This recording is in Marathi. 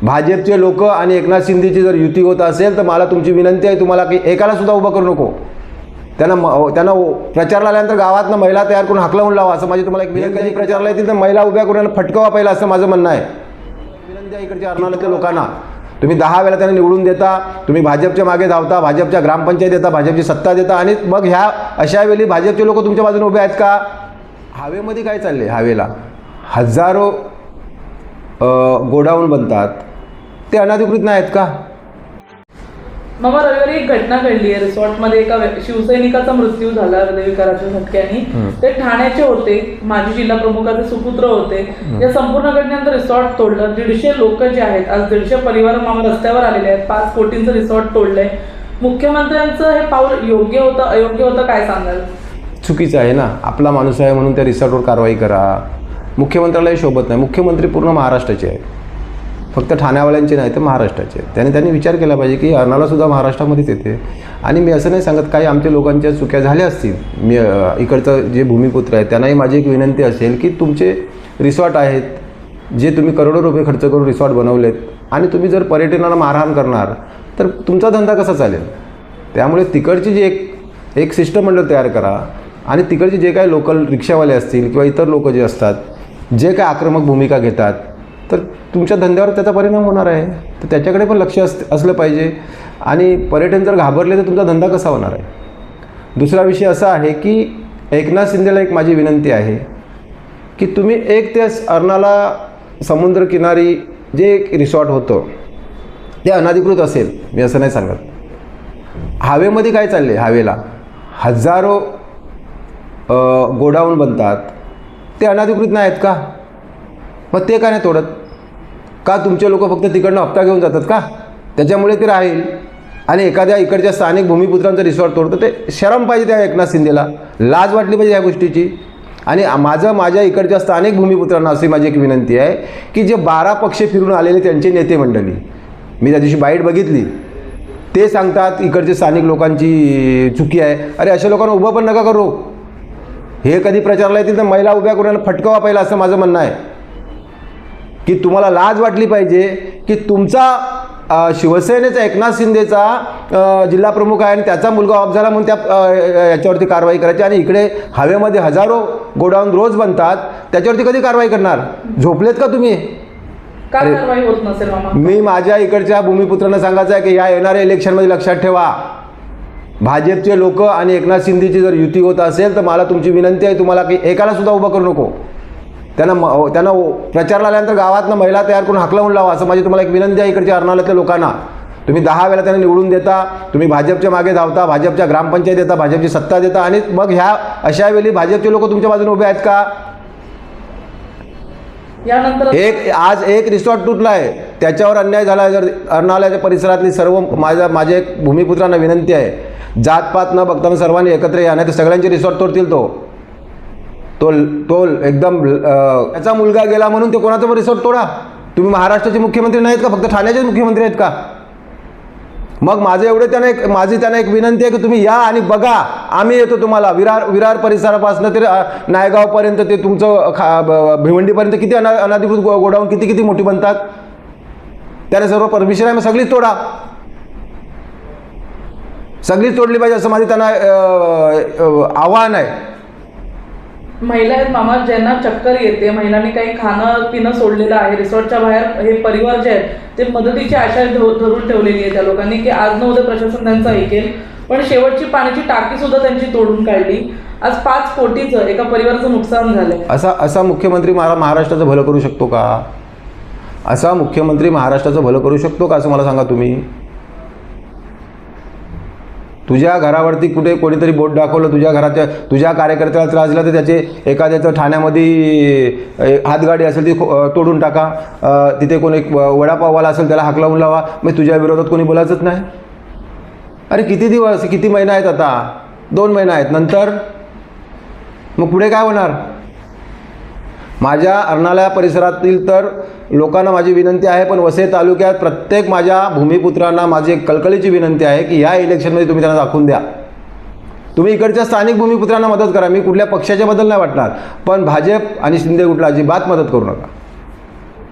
भाजपचे लोक आणि एकनाथ शिंदेची जर युती होत असेल तर मला तुमची विनंती आहे, तुम्हाला की एकाला सुद्धा उभं करू नको. त्यांना प्रचारला आल्यानंतर गावातनं महिला तयार करून हाकलावून लावा, असं माझी तुम्हाला एक विनंती आहे. प्रचारला येतील तर महिला उभ्या करून फटकावा पहिला, असं माझं म्हणणं आहे. विनंती आहे इकडच्या अर्नाळ्यातल्या लोकांना, तुम्ही 10 वेळा त्यांना निवडून देता, तुम्ही भाजपच्या मागे धावता, भाजपच्या ग्रामपंचायत देता, भाजपची सत्ता देता आणि मग ह्या अशा वेळी भाजपचे लोक तुमच्या बाजूने उभे आहेत का? हवेमध्ये काय चालले? हवेला हजारो गोडाऊन बनतात, ते अनधिकृत नाही आहेत का? मामा, रविवारी एक घटना घडली आहे. रिसॉर्टमध्ये एका शिवसैनिकाचा मृत्यू झाला हृदयविकाराच्या झटक्याने. ते ठाण्याचे होते, माजी जिल्हा प्रमुखाचे सुपुत्र होते. या संपूर्ण घटनेनंतर रिसॉर्ट तोडलं. 150 लोक जे आहेत, आज 150 परिवार मामा रस्त्यावर आलेले आहेत. 5 कोटींचं रिसॉर्ट तोडलंय. मुख्यमंत्र्यांचं हे पाऊल योग्य होतं अयोग्य होतं, काय सांगाल? चुकीचं आहे ना. आपला माणूस आहे म्हणून त्या रिसॉर्टवर कारवाई करा. मुख्यमंत्र्यालाही शोभत नाही. मुख्यमंत्री पूर्ण महाराष्ट्राचे आहेत, फक्त ठाण्यावाल्यांचे नाही तर महाराष्ट्राचे आहेत. त्यांनी विचार केला पाहिजे की अर्नाळासुद्धा महाराष्ट्रामध्येच येते. आणि मी असं नाही सांगत काही आमच्या लोकांच्या चुक्या झाल्या असतील. मी इकडचं जे भूमिपुत्र आहेत त्यांनाही माझी एक विनंती असेल की तुमचे रिसॉर्ट आहेत, जे तुम्ही करोडो रुपये खर्च करून रिसॉर्ट बनवलेत, आणि तुम्ही जर पर्यटनाला मारहाण करणार तर तुमचा धंदा कसा चालेल? त्यामुळे तिकडची जी एक शिष्टमंडळ तयार करा, आणि तिकडचे जे काही लोकल रिक्षावाले असतील किंवा इतर लोक जे असतात, जे काय आक्रमक भूमिका घेतात, तर तुमच्या धंद्यावर त्याचा परिणाम होणार आहे. तर त्याच्याकडे पण लक्ष असलं पाहिजे. आणि पर्यटन जर घाबरले तर तुमचा धंदा कसा होणार आहे? दुसरा विषय असा आहे की एकनाथ शिंदेला एक माझी विनंती आहे की तुम्ही एक ते अर्नाळा समुद्रकिनारी जे एक रिसॉर्ट होतं ते अनधिकृत असेल, मी असं नाही सांगत. हवेमध्ये काय चालले? हवेला हजारो गोडाऊन बनतात, ते अनधिकृत नाही आहेत का? मग ते का नाही तोडत? का तुमचे लोक फक्त तिकडनं हप्ता घेऊन जातात का? त्याच्यामुळे ते राहील. आणि एखाद्या इकडच्या स्थानिक भूमिपुत्रांचं रिसॉर्ट तोडतं, ते शरम पाहिजे त्या एकनाथ शिंदेला, लाज वाटली पाहिजे या गोष्टीची. आणि माझ्या इकडच्या स्थानिक भूमिपुत्रांना अशी माझी एक विनंती आहे की जे 12 पक्ष फिरून आलेले त्यांचे नेते मंडळी, मी त्या दिवशी बाईट बघितली, ते सांगतात इकडचे स्थानिक लोकांची चुकी आहे. अरे अशा लोकांना उभं पण नका करू. हे कधी प्रचारला येतील तर महिला उभ्या करून फटकावा पहिला, असं माझं म्हणणं आहे. की तुम्हाला लाज वाटली पाहिजे की तुमचा शिवसेनेचा एकनाथ शिंदेचा जिल्हा प्रमुख आहे आणि त्याचा मुलगा ऑफ झाला म्हणून याच्यावरती कारवाई करायची, आणि इकडे हवेमध्ये हजारो गोडाऊन रोज बनतात, त्याच्यावरती कधी कारवाई करणार? झोपलेत का तुम्ही? कारवाई होत नसेल मामा. मी माझ्या इकडच्या भूमिपुत्रांना सांगायचं आहे की या येणाऱ्या इलेक्शनमध्ये लक्षात ठेवा, भाजपचे लोक आणि एकनाथ शिंदेची जर युती होत असेल तर मला तुमची विनंती आहे, तुम्हाला की एकाला सुद्धा उभं करू नको. त्यांना प्रचारला आल्यानंतर गावातनं महिला तयार करून हाकलावून लावा, असं माझी तुम्हाला एक विनंती आहे इकडच्या अर्नाळ्यातल्या लोकांना. तुम्ही 10 वेळा त्यांना निवडून देता, तुम्ही भाजपच्या मागे धावता, भाजपच्या ग्रामपंचायत देता, भाजपची सत्ता देता, आणि मग ह्या अशा वेळी भाजपचे लोक तुमच्या बाजूने उभे आहेत का? यानंतर आज एक रिसॉर्ट तुटला आहे, त्याच्यावर अन्याय झाला. जर अर्नाळ्याच्या परिसरातली सर्व माझ्या एक भूमिपुत्रांना विनंती आहे, जातपात न बघताना सर्वांनी एकत्र या, नाही तर सगळ्यांचे रिसॉर्ट तोडतील. तो एकदम त्याचा मुलगा गेला म्हणून ते कोणाचं पण रिसॉर्ट तोडा? तुम्ही महाराष्ट्राचे मुख्यमंत्री नाहीत का? फक्त ठाण्याचे मुख्यमंत्री आहेत का? मग माझी त्यांना एक विनंती आहे की तुम्ही या आणि बघा, आम्ही येतो तुम्हाला. विरार परिसरापासून ते नायगावपर्यंत, ते तुमचं भिवंडीपर्यंत किती अनधिकृत गोडाऊन किती मोठी बनतात. त्याने सर्व परमिशन आहे, मग सगळीच तोडा, सगळीच तोडली पाहिजे, असं माझे त्यांना आव्हान आहे. महिला आहेत मामा, ज्यांना चक्कर येते, महिलांनी काही खाणं पिणं सोडलेलं आहे रिसॉर्टच्या बाहेर. हे परिवार जे आहेत ते मदतीची आशा धरून ठेवलेली आहे त्या लोकांनी की आज न उद्या प्रशासन त्यांचं ऐकेल. पण शेवटची पाण्याची टाकी सुद्धा त्यांची तोडून काढली. आज 5 कोटीचं एका परिवाराचं नुकसान झालंय. असा मुख्यमंत्री महाराष्ट्राचं भलं करू शकतो का? असा मुख्यमंत्री महाराष्ट्राचं भलं करू शकतो का, असं मला सांगा तुम्ही. तुझ्या घरावरती कुठे कोणीतरी बोट दाखवलं, तुझ्या कार्यकर्त्याला त्रास दिला तर त्याचे एखाद्याचं ठाण्यामध्ये हातगाडी असेल ती तोडून टाका. तिथे कोणी वडापाववाला असेल त्याला हाकलावून लावा. मग तुझ्या विरोधात कोणी बोलायचंच नाही. अरे किती दिवस, किती महिना आहेत? आता 2 महिना आहेत. नंतर मग पुढे काय होणार? माझ्या अर्नाळा परिसरातील तर लोकांना माझी विनंती आहे, पण वसई तालुक्यात प्रत्येक माझ्या भूमिपुत्रांना माझी एक कळकळीची विनंती आहे की या इलेक्शनमध्ये तुम्ही त्यांना दाखवून द्या. तुम्ही इकडच्या स्थानिक भूमिपुत्रांना मदत करा. मी कुठल्या पक्षाच्या बद्दल नाही वाटणार, पण भाजप आणि शिंदे गुटला अजिबात मदत करू नका.